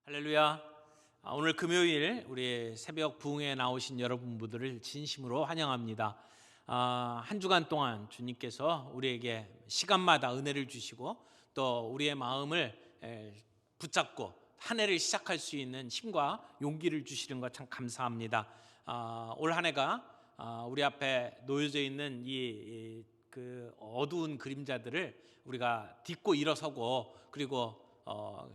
할렐루야. 오늘 금요일 우리 새벽 부흥에 나오신 여러분들을 진심으로 환영합니다. 한 주간 동안 주님께서 우리에게 시간마다 은혜를 주시고 또 우리의 마음을 붙잡고 한 해를 시작할 수 있는 힘과 용기를 주시는 것 참 감사합니다. 올 한 해가 우리 앞에 놓여져 있는 그 어두운 그림자들을 우리가 딛고 일어서고 그리고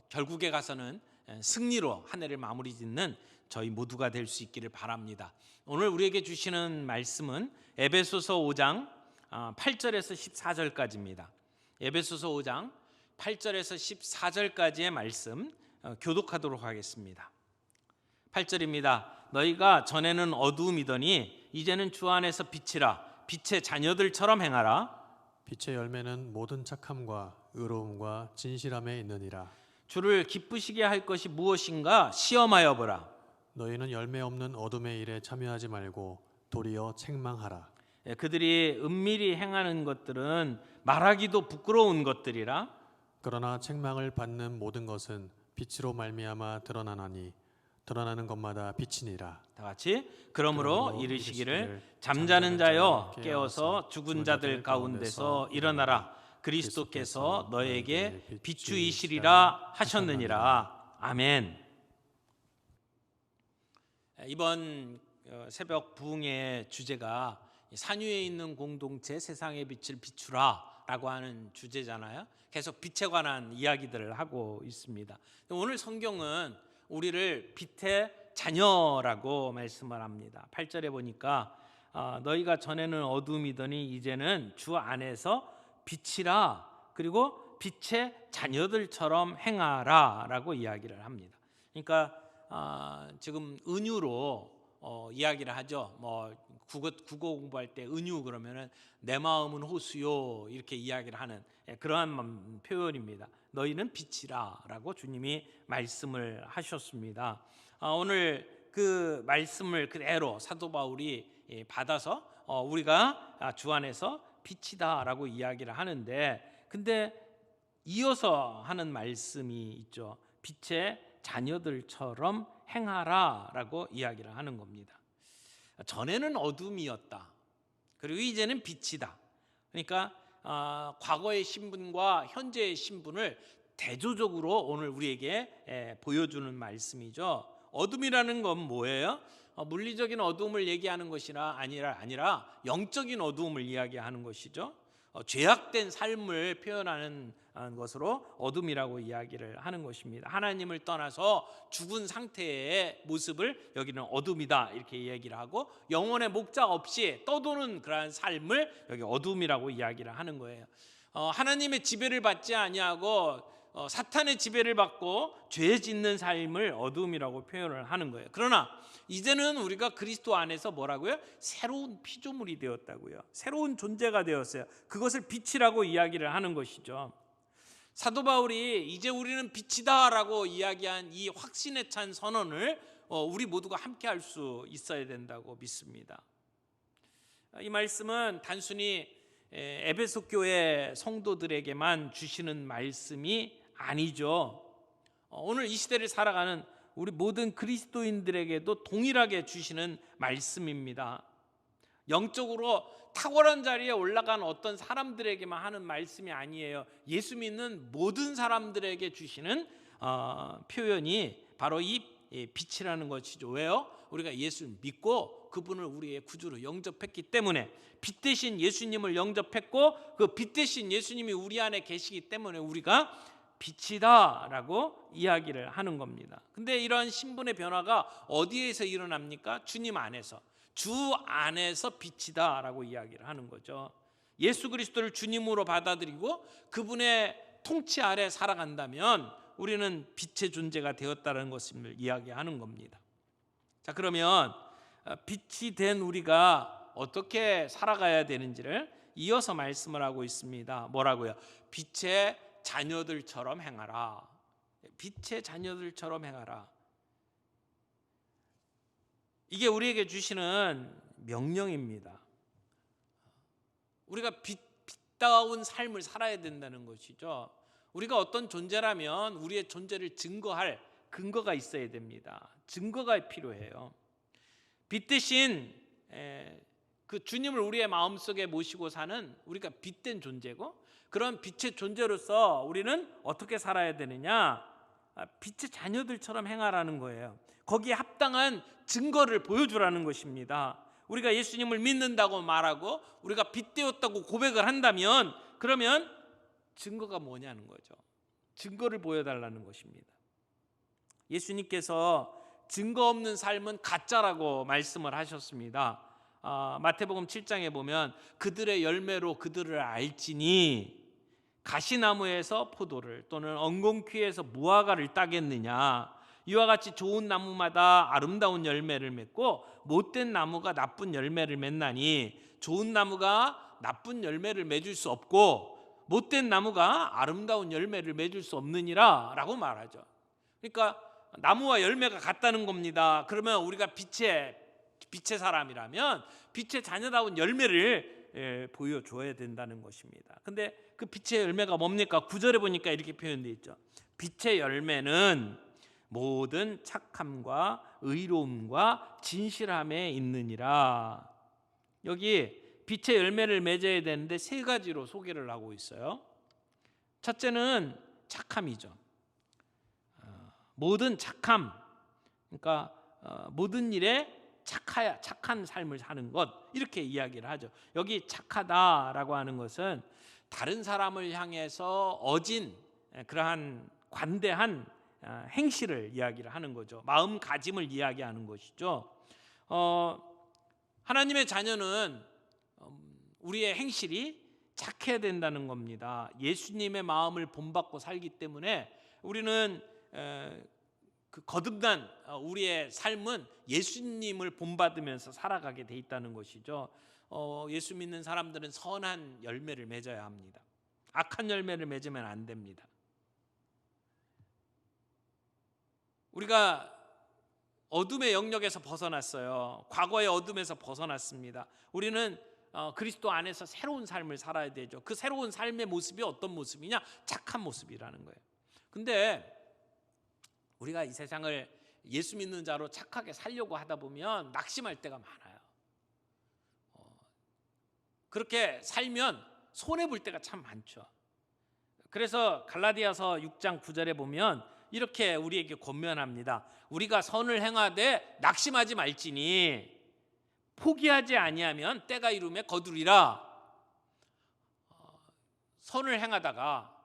결국에 가서는 승리로 한 해를 마무리 짓는 저희 모두가 될 수 있기를 바랍니다. 오늘 우리에게 주시는 말씀은 에베소서 5장 8절에서 14절까지입니다. 에베소서 5장 8절에서 14절까지의 말씀 교독하도록 하겠습니다. 8절입니다. 너희가 전에는 어두움이더니 이제는 주 안에서 빛이라. 빛의 자녀들처럼 행하라. 빛의 열매는 모든 착함과 의로움과 진실함에 있느니라. 주를 기쁘시게 할 것이 무엇인가 시험하여 보라. 너희는 열매 없는 어둠의 일에 참여하지 말고 도리어 책망하라. 그들이 은밀히 행하는 것들은 말하기도 부끄러운 것들이라. 그러나 책망을 받는 모든 것은 빛으로 말미암아 드러나나니 드러나는 것마다 빛이니라. 다 같이 그러므로 이르시기를 잠자는 자여 깨어서 죽은 자들 가운데서 일어나라. 그리스도께서 너에게 비추이시리라 하셨느니라. 아멘. 이번 새벽 부흥의 주제가 산 위에 있는 공동체 세상의 빛을 비추라 라고 하는 주제잖아요. 계속 빛에 관한 이야기들을 하고 있습니다. 오늘 성경은 우리를 빛의 자녀라고 말씀을 합니다. 8절에 보니까 너희가 전에는 어둠이더니 이제는 주 안에서 빛이라. 그리고 빛의 자녀들처럼 행하라 라고 이야기를 합니다. 그러니까 지금 은유로 이야기를 하죠. 뭐 국어 공부할 때 은유 그러면은 내 마음은 호수요 이렇게 이야기를 하는 그러한 표현입니다. 너희는 빛이라 라고 주님이 말씀을 하셨습니다. 오늘 그 말씀을 그대로 사도 바울이 받아서 우리가 주 안에서 빛이다 라고 이야기를 하는데, 근데 이어서 하는 말씀이 있죠. 빛의 자녀들처럼 행하라 라고 이야기를 하는 겁니다. 전에는 어둠이었다. 그리고 이제는 빛이다. 그러니까 과거의 신분과 현재의 신분을 대조적으로 오늘 우리에게 보여주는 말씀이죠. 어둠이라는 건 뭐예요? 물리적인 어두움을 얘기하는 것이나 아니라 영적인 어두움을 이야기하는 것이죠. 죄악된 삶을 표현하는 것으로 어둠이라고 이야기를 하는 것입니다. 하나님을 떠나서 죽은 상태의 모습을 여기는 어둠이다 이렇게 얘기를 하고, 영혼의 목적 없이 떠도는 그러한 삶을 여기 어둠이라고 이야기를 하는 거예요. 하나님의 지배를 받지 아니하고 사탄의 지배를 받고 죄 짓는 삶을 어둠이라고 표현을 하는 거예요. 그러나 이제는 우리가 그리스도 안에서 뭐라고요? 새로운 피조물이 되었다고요. 새로운 존재가 되었어요. 그것을 빛이라고 이야기를 하는 것이죠. 사도 바울이 이제 우리는 빛이다 라고 이야기한 이 확신에 찬 선언을 우리 모두가 함께 할 수 있어야 된다고 믿습니다. 이 말씀은 단순히 에베소 교회 성도들에게만 주시는 말씀이 아니죠. 오늘 이 시대를 살아가는 우리 모든 그리스도인들에게도 동일하게 주시는 말씀입니다. 영적으로 탁월한 자리에 올라간 어떤 사람들에게만 하는 말씀이 아니에요. 예수 믿는 모든 사람들에게 주시는 표현이 바로 이 빛이라는 것이죠. 왜요? 우리가 예수를 믿고 그분을 우리의 구주로 영접했기 때문에, 빛 대신 예수님을 영접했고 그 빛 대신 예수님이 우리 안에 계시기 때문에 우리가 빛이다 라고 이야기를 하는 겁니다. 근데 이러한 신분의 변화가 어디에서 일어납니까? 주님 안에서, 주 안에서 빛이다 라고 이야기를 하는 거죠. 예수 그리스도를 주님으로 받아들이고 그분의 통치 아래 살아간다면 우리는 빛의 존재가 되었다는 것을 이야기하는 겁니다. 자, 그러면 빛이 된 우리가 어떻게 살아가야 되는지를 이어서 말씀을 하고 있습니다. 뭐라고요? 빛의 자녀들처럼 행하라. 빛의 자녀들처럼 행하라. 이게 우리에게 주시는 명령입니다. 우리가 빛다운 삶을 살아야 된다는 것이죠. 우리가 어떤 존재라면 우리의 존재를 증거할 근거가 있어야 됩니다. 증거가 필요해요. 빛 대신 그 주님을 우리의 마음속에 모시고 사는 우리가 빛된 존재고, 그런 빛의 존재로서 우리는 어떻게 살아야 되느냐? 빛의 자녀들처럼 행하라는 거예요. 거기에 합당한 증거를 보여주라는 것입니다. 우리가 예수님을 믿는다고 말하고 우리가 빛되었다고 고백을 한다면, 그러면 증거가 뭐냐는 거죠. 증거를 보여달라는 것입니다. 예수님께서 증거 없는 삶은 가짜라고 말씀을 하셨습니다. 마태복음 7장에 보면 그들의 열매로 그들을 알지니 가시나무에서 포도를 또는 엉겅퀴에서 무화과를 따겠느냐. 이와 같이 좋은 나무마다 아름다운 열매를 맺고 못된 나무가 나쁜 열매를 맺나니 좋은 나무가 나쁜 열매를 맺을 수 없고 못된 나무가 아름다운 열매를 맺을 수 없느니라 라고 말하죠. 그러니까 나무와 열매가 같다는 겁니다. 그러면 우리가 빛의 사람이라면 빛의 자녀다운 열매를 보여줘야 된다는 것입니다. 근데 그 빛의 열매가 뭡니까? 9절에 보니까 이렇게 표현되어 있죠. 빛의 열매는 모든 착함과 의로움과 진실함에 있느니라. 여기 빛의 열매를 맺어야 되는데 세 가지로 소개를 하고 있어요. 첫째는 착함이죠. 모든 착함, 그러니까 모든 일에 착한 삶을 사는 것, 이렇게 이야기를 하죠. 여기 착하다라고 하는 것은 다른 사람을 향해서 어진 그러한 관대한 행실을 이야기를 하는 거죠. 마음가짐을 이야기하는 것이죠. 하나님의 자녀는 우리의 행실이 착해야 된다는 겁니다. 예수님의 마음을 본받고 살기 때문에 우리는 그 거듭난 우리의 삶은 예수님을 본받으면서 살아가게 돼 있다는 것이죠. 예수 믿는 사람들은 선한 열매를 맺어야 합니다. 악한 열매를 맺으면 안 됩니다. 우리가 어둠의 영역에서 벗어났어요. 과거의 어둠에서 벗어났습니다. 우리는 그리스도 안에서 새로운 삶을 살아야 되죠. 그 새로운 삶의 모습이 어떤 모습이냐? 착한 모습이라는 거예요. 근데 우리가 이 세상을 예수 믿는 자로 착하게 살려고 하다 보면 낙심할 때가 많아요. 그렇게 살면 손해볼 때가 참 많죠. 그래서 갈라디아서 6장 9절에 보면 이렇게 우리에게 권면합니다. 우리가 선을 행하되 낙심하지 말지니 포기하지 아니하면 때가 이르매 거두리라. 선을 행하다가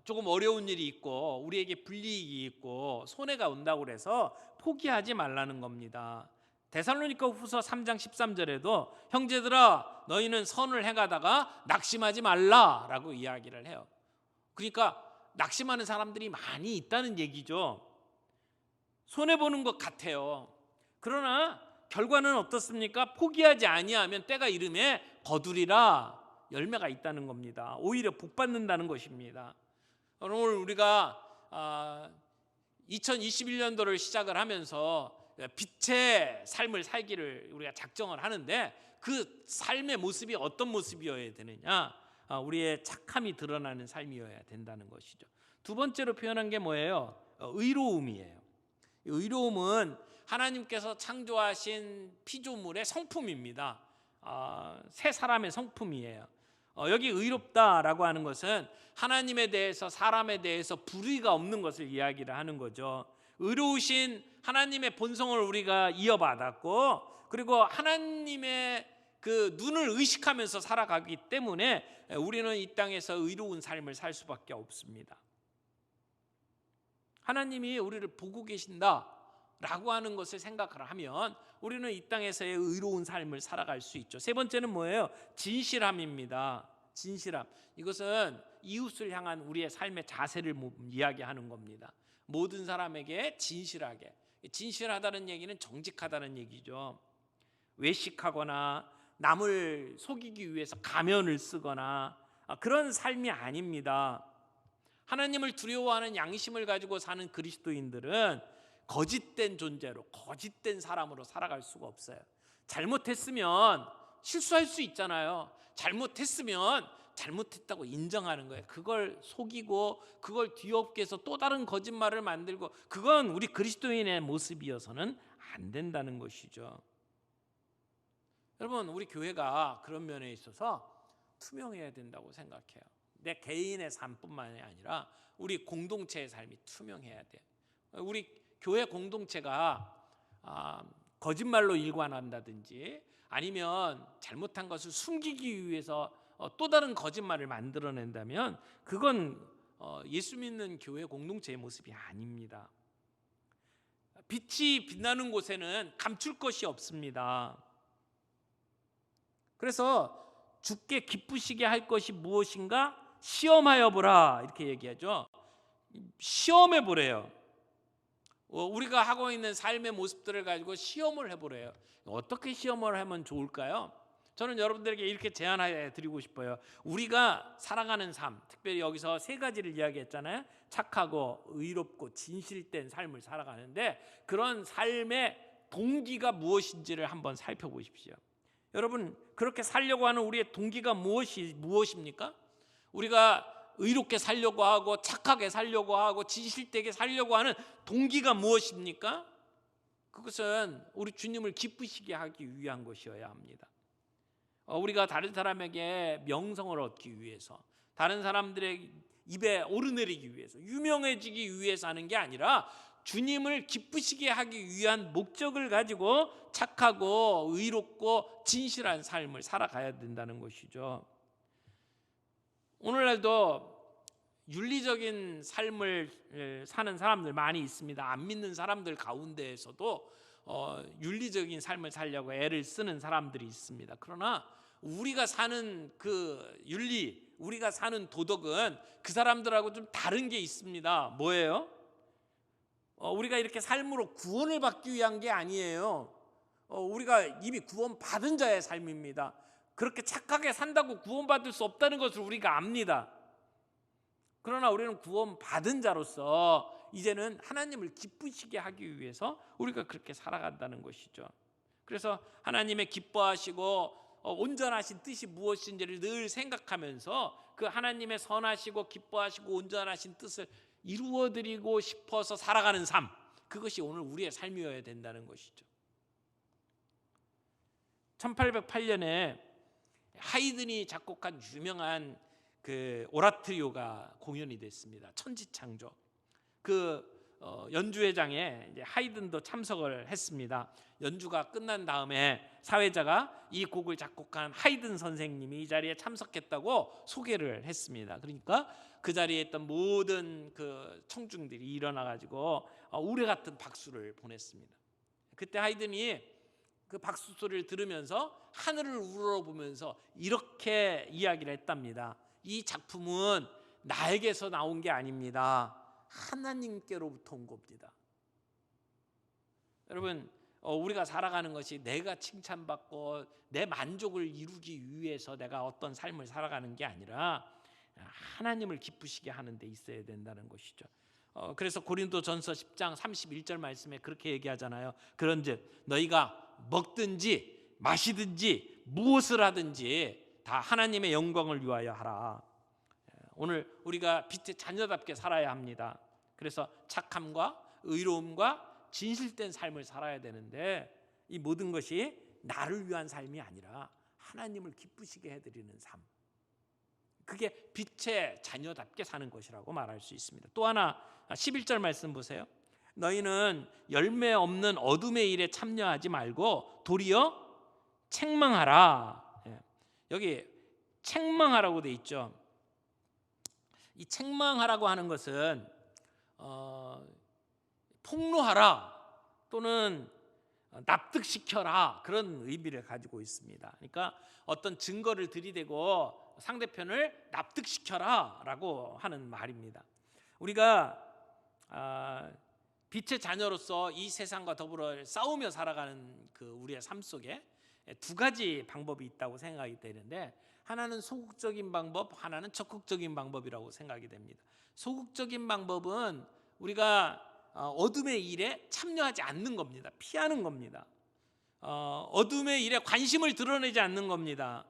조금 어려운 일이 있고 우리에게 불이익이 있고 손해가 온다고 해서 포기하지 말라는 겁니다. 데살로니가 후서 3장 13절에도 형제들아 너희는 선을 행하다가 낙심하지 말라라고 이야기를 해요. 그러니까 낙심하는 사람들이 많이 있다는 얘기죠. 손해보는 것 같아요. 그러나 결과는 어떻습니까? 포기하지 아니하면 때가 이르매 거두리라. 열매가 있다는 겁니다. 오히려 복 받는다는 것입니다. 오늘 우리가 2021년도를 시작을 하면서 빛의 삶을 살기를 우리가 작정을 하는데 그 삶의 모습이 어떤 모습이어야 되느냐? 우리의 착함이 드러나는 삶이어야 된다는 것이죠. 두 번째로 표현한 게 뭐예요? 의로움이에요. 의로움은 하나님께서 창조하신 피조물의 성품입니다. 새 사람의 성품이에요. 여기 의롭다라고 하는 것은 하나님에 대해서 사람에 대해서 불의가 없는 것을 이야기를 하는 거죠. 의로우신 하나님의 본성을 우리가 이어받았고 그리고 하나님의 그 눈을 의식하면서 살아가기 때문에 우리는 이 땅에서 의로운 삶을 살 수밖에 없습니다. 하나님이 우리를 보고 계신다라고 하는 것을 생각을 하면 우리는 이 땅에서의 의로운 삶을 살아갈 수 있죠. 세 번째는 뭐예요? 진실함입니다. 진실함. 이것은 이웃을 향한 우리의 삶의 자세를 이야기하는 겁니다. 모든 사람에게 진실하게. 진실하다는 얘기는 정직하다는 얘기죠. 외식하거나 남을 속이기 위해서 가면을 쓰거나 그런 삶이 아닙니다. 하나님을 두려워하는 양심을 가지고 사는 그리스도인들은 거짓된 존재로, 거짓된 사람으로 살아갈 수가 없어요. 잘못했으면 실수할 수 있잖아요. 잘못했으면 잘못했다고 인정하는 거예요. 그걸 속이고 그걸 뒤엎게 해서 또 다른 거짓말을 만들고, 그건 우리 그리스도인의 모습이어서는 안 된다는 것이죠. 여러분, 우리 교회가 그런 면에 있어서 투명해야 된다고 생각해요. 내 개인의 삶뿐만이 아니라 우리 공동체의 삶이 투명해야 돼요. 우리 교회 공동체가 거짓말로 일관한다든지 아니면 잘못한 것을 숨기기 위해서 또 다른 거짓말을 만들어낸다면 그건 예수 믿는 교회 공동체의 모습이 아닙니다. 빛이 빛나는 곳에는 감출 것이 없습니다. 그래서 주께 기쁘시게 할 것이 무엇인가 시험하여 보라, 이렇게 얘기하죠. 시험해 보래요. 우리가 하고 있는 삶의 모습들을 가지고 시험을 해보래요. 어떻게 시험을 하면 좋을까요? 저는 여러분들에게 이렇게 제안해 드리고 싶어요. 우리가 살아가는 삶, 특별히 여기서 세 가지를 이야기했잖아요. 착하고 의롭고 진실된 삶을 살아가는데 그런 삶의 동기가 무엇인지를 한번 살펴보십시오. 여러분, 그렇게 살려고 하는 우리의 동기가 무엇입니까? 우리가 의롭게 살려고 하고 착하게 살려고 하고 진실되게 살려고 하는 동기가 무엇입니까? 그것은 우리 주님을 기쁘시게 하기 위한 것이어야 합니다. 우리가 다른 사람에게 명성을 얻기 위해서, 다른 사람들의 입에 오르내리기 위해서, 유명해지기 위해서 하는 게 아니라 주님을 기쁘시게 하기 위한 목적을 가지고 착하고 의롭고 진실한 삶을 살아가야 된다는 것이죠. 오늘날도 윤리적인 삶을 사는 사람들 많이 있습니다. 안 믿는 사람들 가운데에서도 윤리적인 삶을 살려고 애를 쓰는 사람들이 있습니다. 그러나 우리가 사는 그 윤리, 우리가 사는 도덕은 그 사람들하고 좀 다른 게 있습니다. 뭐예요? 우리가 이렇게 삶으로 구원을 받기 위한 게 아니에요. 우리가 이미 구원 받은 자의 삶입니다. 그렇게 착하게 산다고 구원받을 수 없다는 것을 우리가 압니다. 그러나 우리는 구원받은 자로서 이제는 하나님을 기쁘시게 하기 위해서 우리가 그렇게 살아간다는 것이죠. 그래서 하나님의 기뻐하시고 온전하신 뜻이 무엇인지를 늘 생각하면서 그 하나님의 선하시고 기뻐하시고 온전하신 뜻을 이루어드리고 싶어서 살아가는 삶, 그것이 오늘 우리의 삶이어야 된다는 것이죠. 1808년에 하이든이 작곡한 유명한 그 오라토리오가 공연이 됐습니다. 천지창조. 그 연주회장에 이제 하이든도 참석을 했습니다. 연주가 끝난 다음에 사회자가 이 곡을 작곡한 하이든 선생님이 이 자리에 참석했다고 소개를 했습니다. 그러니까 그 자리에 있던 모든 그 청중들이 일어나 가지고 우레 같은 박수를 보냈습니다. 그때 하이든이 그 박수 소리를 들으면서 하늘을 우러러보면서 이렇게 이야기를 했답니다. 이 작품은 나에게서 나온 게 아닙니다. 하나님께로부터 온 겁니다. 여러분, 우리가 살아가는 것이 내가 칭찬받고 내 만족을 이루기 위해서 내가 어떤 삶을 살아가는 게 아니라 하나님을 기쁘시게 하는 데 있어야 된다는 것이죠. 그래서 고린도전서 10장 31절 말씀에 그렇게 얘기하잖아요. 그런즉 너희가 먹든지 마시든지 무엇을 하든지 다 하나님의 영광을 위하여 하라. 오늘 우리가 빛의 자녀답게 살아야 합니다. 그래서 착함과 의로움과 진실된 삶을 살아야 되는데 이 모든 것이 나를 위한 삶이 아니라 하나님을 기쁘시게 해드리는 삶, 그게 빛의 자녀답게 사는 것이라고 말할 수 있습니다. 또 하나 11절 말씀 보세요. 너희는 열매 없는 어둠의 일에 참여하지 말고 도리어 책망하라. 여기 책망하라고 돼 있죠. 이 책망하라고 하는 것은 폭로하라 또는 납득시켜라, 그런 의미를 가지고 있습니다. 그러니까 어떤 증거를 들이대고 상대편을 납득시켜라 라고 하는 말입니다. 우리가 빛의 자녀로서 이 세상과 더불어 싸우며 살아가는 그 우리의 삶 속에 두 가지 방법이 있다고 생각이 되는데, 하나는 소극적인 방법, 하나는 적극적인 방법이라고 생각이 됩니다. 소극적인 방법은 우리가 어둠의 일에 참여하지 않는 겁니다. 피하는 겁니다. 어둠의 일에 관심을 드러내지 않는 겁니다.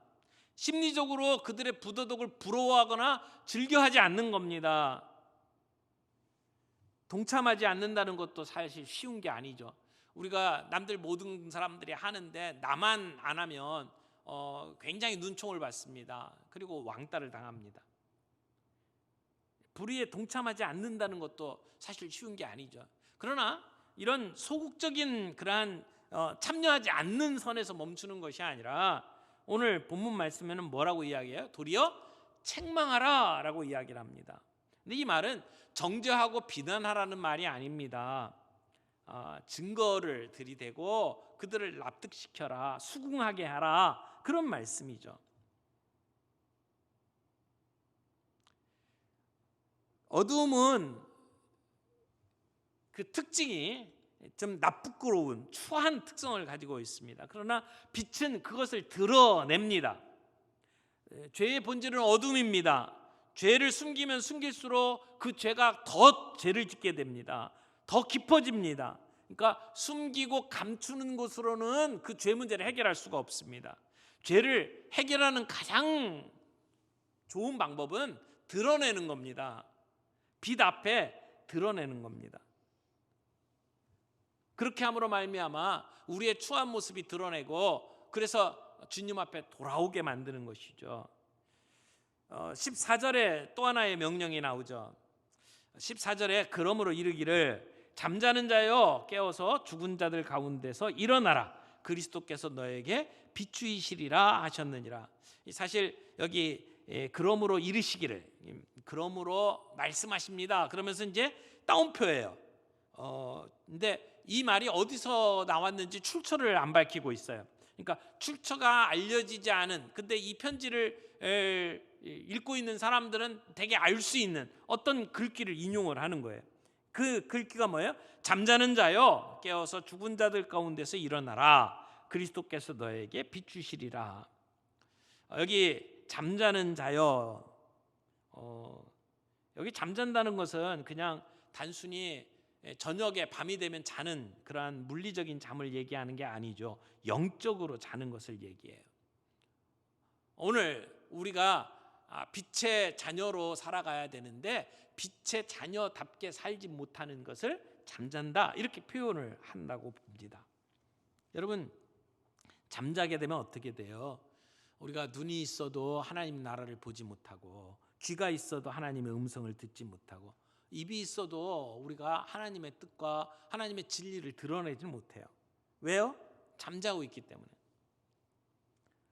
심리적으로 그들의 부도덕을 부러워하거나 즐겨하지 않는 겁니다. 동참하지 않는다는 것도 사실 쉬운 게 아니죠. 우리가 남들 모든 사람들이 하는데 나만 안 하면 굉장히 눈총을 받습니다. 그리고 왕따를 당합니다. 불의에 동참하지 않는다는 것도 사실 쉬운 게 아니죠. 그러나 이런 소극적인 그러한 참여하지 않는 선에서 멈추는 것이 아니라 오늘 본문 말씀에는 뭐라고 이야기해요? 도리어 책망하라 라고 이야기를 합니다. 근데 이 말은 정죄하고 비난하라는 말이 아닙니다. 증거를 들이대고 그들을 납득시켜라, 수긍하게 하라, 그런 말씀이죠. 어두움은 그 특징이 좀 나쁘끄러운 추한 특성을 가지고 있습니다. 그러나 빛은 그것을 드러냅니다. 죄의 본질은 어둠입니다. 죄를 숨기면 숨길수록 그 죄가 더 죄를 짓게 됩니다. 더 깊어집니다. 그러니까 숨기고 감추는 것으로는 그 죄 문제를 해결할 수가 없습니다. 죄를 해결하는 가장 좋은 방법은 드러내는 겁니다. 빛 앞에 드러내는 겁니다. 그렇게 함으로 말미암아 우리의 추한 모습이 드러내고 그래서 주님 앞에 돌아오게 만드는 것이죠. 14절에 또 하나의 명령이 나오죠. 14절에 그러므로 이르기를 잠자는 자여 깨어서 죽은 자들 가운데서 일어나라 그리스도께서 너에게 비추이시리라 하셨느니라. 사실 여기 그러므로 이르시기를, 그러므로 말씀하십니다 그러면서 이제 따옴표예요. 근데 이 말이 어디서 나왔는지 출처를 안 밝히고 있어요. 그러니까 출처가 알려지지 않은, 근데 이 편지를 읽고 있는 사람들은 되게 알 수 있는 어떤 글귀를 인용을 하는 거예요. 그 글귀가 뭐예요? 잠자는 자여 깨어서 죽은 자들 가운데서 일어나라 그리스도께서 너에게 비추시리라. 여기 잠자는 자여, 여기 잠잔다는 것은 그냥 단순히 저녁에 밤이 되면 자는 그러한 물리적인 잠을 얘기하는 게 아니죠. 영적으로 자는 것을 얘기해요. 오늘 우리가 빛의 자녀로 살아가야 되는데 빛의 자녀답게 살지 못하는 것을 잠잔다 이렇게 표현을 한다고 봅니다. 여러분, 잠자게 되면 어떻게 돼요? 우리가 눈이 있어도 하나님 나라를 보지 못하고, 귀가 있어도 하나님의 음성을 듣지 못하고, 입이 있어도 우리가 하나님의 뜻과 하나님의 진리를 드러내지 못해요. 왜요? 잠자고 있기 때문에.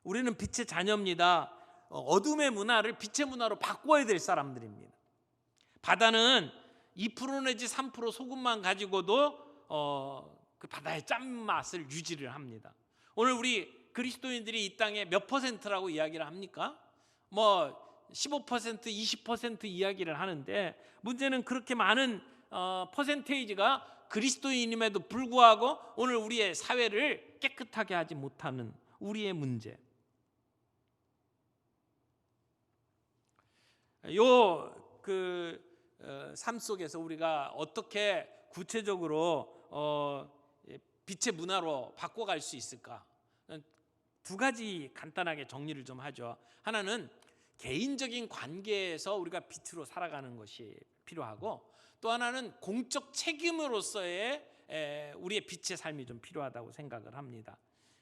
우리는 빛의 자녀입니다. 어둠의 문화를 빛의 문화로 바꿔야 될 사람들입니다. 바다는 2% 내지 3% 소금만 가지고도 그 바다의 짠맛을 유지를 합니다. 오늘 우리 그리스도인들이 이 땅에 몇 퍼센트라고 이야기를 합니까? 15%, 20% 이야기를 하는데, 문제는 그렇게 많은 퍼센테이지가 그리스도인임에도 불구하고 오늘 우리의 사회를 깨끗하게 하지 못하는 우리의 문제. 삶 속에서 우리가 어떻게 구체적으로 빛의 문화로 바꿔갈 수 있을까? 두 가지 간단하게 정리를 좀 하죠. 하나는 개인적인 관계에서 우리가 빛으로 살아가는 것이 필요하고, 또 하나는 공적 책임으로서의 우리의 빛의 삶이 좀 필요하다고 생각을 합니다.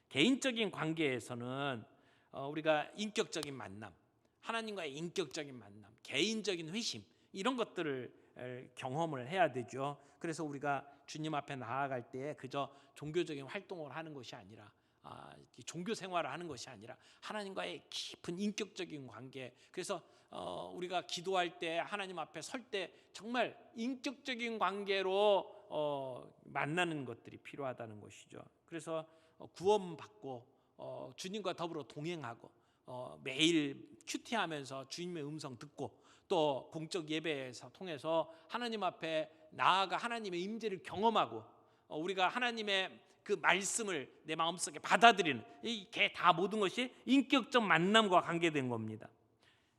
개인적인 관계에서는 우리가 인격적인 만남, 하나님과의 인격적인 만남, 개인적인 회심, 이런 것들을 경험을 해야 되죠. 그래서 우리가 주님 앞에 나아갈 때 그저 종교적인 활동을 하는 것이 아니라, 종교 생활을 하는 것이 아니라 하나님과의 깊은 인격적인 관계. 그래서 우리가 기도할 때, 하나님 앞에 설 때 정말 인격적인 관계로 만나는 것들이 필요하다는 것이죠. 그래서 구원받고 주님과 더불어 동행하고 매일 큐티하면서 주님의 음성 듣고, 또 공적 예배에서 통해서 하나님 앞에 나아가 하나님의 임재를 경험하고, 우리가 하나님의 그 말씀을 내 마음속에 받아들이는, 이게 다 모든 것이 인격적 만남과 관계된 겁니다.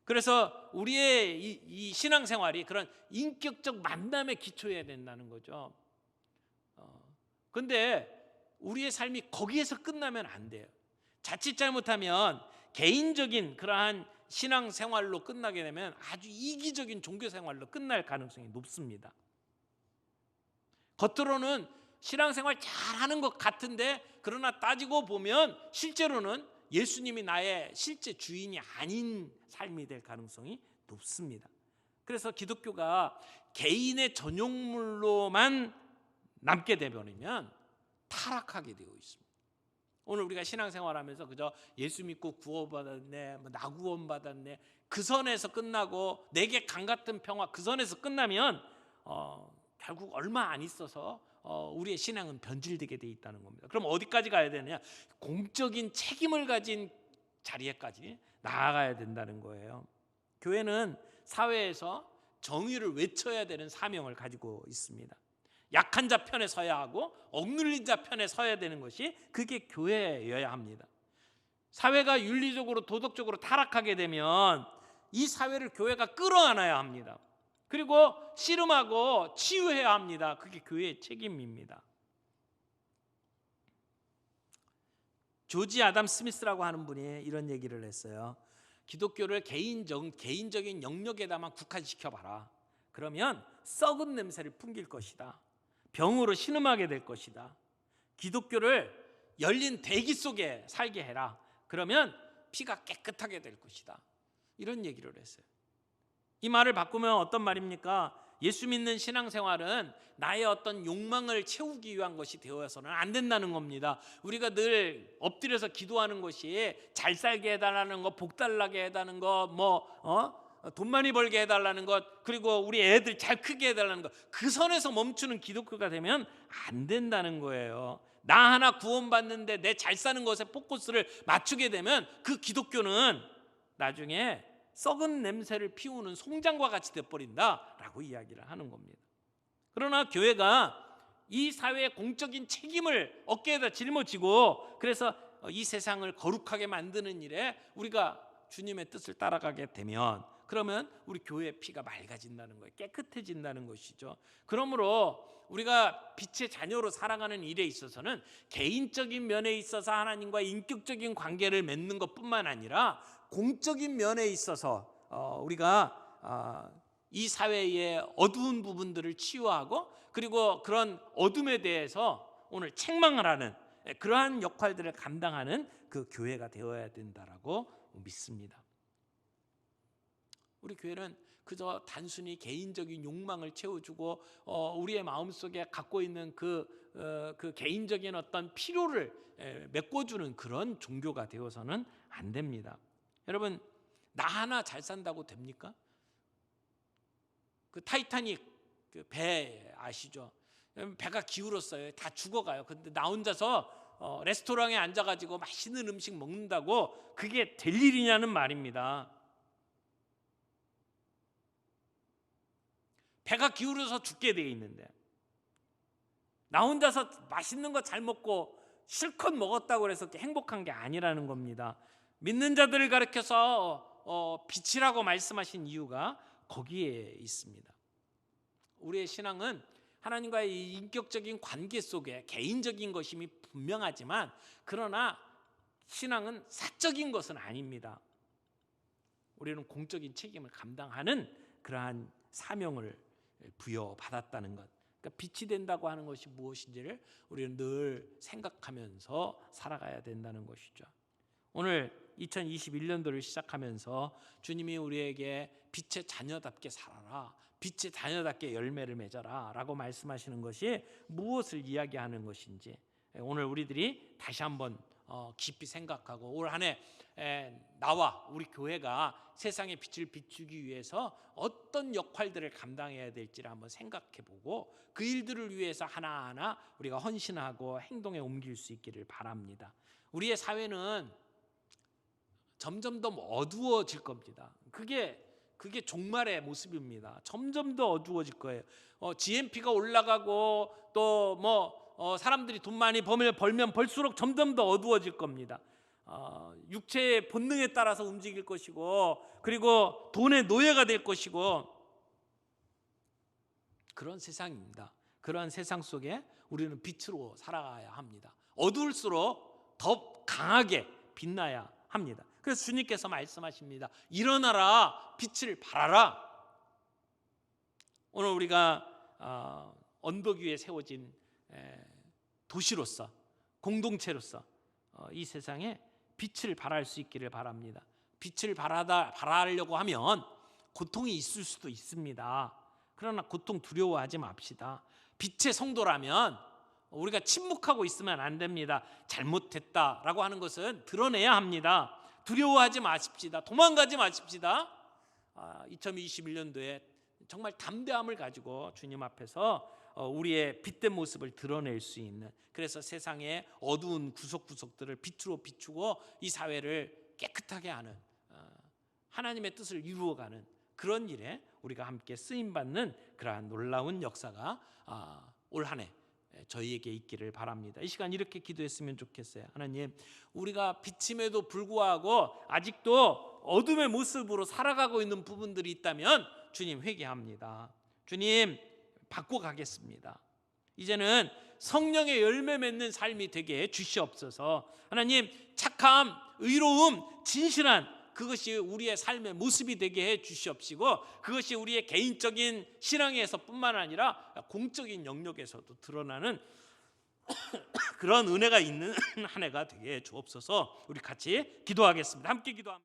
그래서 우리의 이 신앙생활이 그런 인격적 만남에 기초해야 된다는 거죠. 그런데 우리의 삶이 거기에서 끝나면 안 돼요. 자칫 잘못하면 개인적인 그러한 신앙생활로 끝나게 되면 아주 이기적인 종교생활로 끝날 가능성이 높습니다. 겉으로는 신앙생활 잘하는 것 같은데 그러나 따지고 보면 실제로는 예수님이 나의 실제 주인이 아닌 삶이 될 가능성이 높습니다. 그래서 기독교가 개인의 전용물로만 남게 되버리면 타락하게 되어 있습니다. 오늘 우리가 신앙생활하면서 그저 예수 믿고 구원받았네, 나 구원받았네, 그 선에서 끝나고 내게 강 같은 평화 그 선에서 끝나면 결국 얼마 안 있어서 우리의 신앙은 변질되게 돼 있다는 겁니다. 그럼 어디까지 가야 되느냐? 공적인 책임을 가진 자리에까지 나아가야 된다는 거예요. 교회는 사회에서 정의를 외쳐야 되는 사명을 가지고 있습니다. 약한 자 편에 서야 하고 억눌린 자 편에 서야 되는 것이 그게 교회여야 합니다. 사회가 윤리적으로 도덕적으로 타락하게 되면 이 사회를 교회가 끌어안아야 합니다. 그리고 씨름하고 치유해야 합니다. 그게 교회의 책임입니다. 조지 아담 스미스라고 하는 분이 이런 얘기를 했어요. 기독교를 개인적인 영역에다만 국한시켜봐라. 그러면 썩은 냄새를 풍길 것이다. 병으로 신음하게 될 것이다. 기독교를 열린 대기 속에 살게 해라. 그러면 피가 깨끗하게 될 것이다. 이런 얘기를 했어요. 이 말을 바꾸면 어떤 말입니까? 예수 믿는 신앙생활은 나의 어떤 욕망을 채우기 위한 것이 되어서는 안 된다는 겁니다. 우리가 늘 엎드려서 기도하는 것이 잘 살게 해달라는 것, 복 달라게 해달라는 것, 돈 많이 벌게 해달라는 것, 그리고 우리 애들 잘 크게 해달라는 것, 그 선에서 멈추는 기독교가 되면 안 된다는 거예요. 나 하나 구원받는데 내 잘 사는 것에 포커스를 맞추게 되면 그 기독교는 나중에 썩은 냄새를 피우는 송장과 같이 되어버린다라고 이야기를 하는 겁니다. 그러나 교회가 이 사회의 공적인 책임을 어깨에다 짊어지고 그래서 이 세상을 거룩하게 만드는 일에 우리가 주님의 뜻을 따라가게 되면 그러면 우리 교회의 피가 맑아진다는 거예요. 깨끗해진다는 것이죠. 그러므로 우리가 빛의 자녀로 살아가는 일에 있어서는 개인적인 면에 있어서 하나님과 인격적인 관계를 맺는 것뿐만 아니라 공적인 면에 있어서 우리가 이 사회의 어두운 부분들을 치유하고 그리고 그런 어둠에 대해서 오늘 책망을 하는 그러한 역할들을 감당하는 그 교회가 되어야 된다라고 믿습니다. 우리 교회는 그저 단순히 개인적인 욕망을 채워주고 우리의 마음속에 갖고 있는 그 개인적인 어떤 필요를 메꿔주는 그런 종교가 되어서는 안 됩니다. 여러분, 나 하나 잘 산다고 됩니까? 그 타이타닉 그 배 아시죠? 배가 기울었어요. 다 죽어가요. 근데 나 혼자서 레스토랑에 앉아가지고 맛있는 음식 먹는다고 그게 될 일이냐는 말입니다. 배가 기울어서 죽게 돼 있는데 나 혼자서 맛있는 거 잘 먹고 실컷 먹었다고 해서 행복한 게 아니라는 겁니다. 믿는 자들을 가르쳐서 빛이라고 말씀하신 이유가 거기에 있습니다. 우리의 신앙은 하나님과의 인격적인 관계 속에 개인적인 것임이 분명하지만 그러나 신앙은 사적인 것은 아닙니다. 우리는 공적인 책임을 감당하는 그러한 사명을 부여받았다는 것. 그러니까 빛이 된다고 하는 것이 무엇인지를 우리는 늘 생각하면서 살아가야 된다는 것이죠. 오늘 2021년도를 시작하면서 주님이 우리에게 빛의 자녀답게 살아라, 빛의 자녀답게 열매를 맺어라 라고 말씀하시는 것이 무엇을 이야기하는 것인지 오늘 우리들이 다시 한번 깊이 생각하고 올 한 해 나와 우리 교회가 세상의 빛을 비추기 위해서 어떤 역할들을 감당해야 될지를 한번 생각해보고 그 일들을 위해서 하나하나 우리가 헌신하고 행동에 옮길 수 있기를 바랍니다. 우리의 사회는 점점 더 어두워질 겁니다. 그게 종말의 모습입니다. 점점 더 어두워질 거예요. GNP가 올라가고 또 사람들이 돈 많이 벌면 벌수록 점점 더 어두워질 겁니다. 육체의 본능에 따라서 움직일 것이고 그리고 돈의 노예가 될 것이고 그런 세상입니다. 그러한 세상 속에 우리는 빛으로 살아가야 합니다. 어두울수록 더 강하게 빛나야 합니다. 그래서 주님께서 말씀하십니다. 일어나라, 빛을 발하라. 오늘 우리가 언덕 위에 세워진 도시로서, 공동체로서 이 세상에 빛을 발할 수 있기를 바랍니다. 빛을 발하려고 하면 고통이 있을 수도 있습니다. 그러나 고통 두려워하지 맙시다. 빛의 성도라면 우리가 침묵하고 있으면 안 됩니다. 잘못했다라고 하는 것은 드러내야 합니다. 두려워하지 마십시다. 도망가지 마십시다. 2021년도에 정말 담대함을 가지고 주님 앞에서 우리의 빛된 모습을 드러낼 수 있는, 그래서 세상의 어두운 구석구석들을 빛으로 비추고 이 사회를 깨끗하게 하는, 하나님의 뜻을 이루어가는 그런 일에 우리가 함께 쓰임받는 그러한 놀라운 역사가 올 한 해 저희에게 있기를 바랍니다. 이 시간 이렇게 기도했으면 좋겠어요. 하나님, 우리가 비침에도 불구하고 아직도 어둠의 모습으로 살아가고 있는 부분들이 있다면 주님 회개합니다. 주님 바꿔가겠습니다. 이제는 성령의 열매 맺는 삶이 되게 해 주시옵소서. 하나님, 착함, 의로움, 진실한 그것이 우리의 삶의 모습이 되게 해 주시옵시고, 그것이 우리의 개인적인 신앙에서뿐만 아니라 공적인 영역에서도 드러나는 그런 은혜가 있는 한 해가 되게 해 주옵소서. 우리 같이 기도하겠습니다. 함께 기도합니다.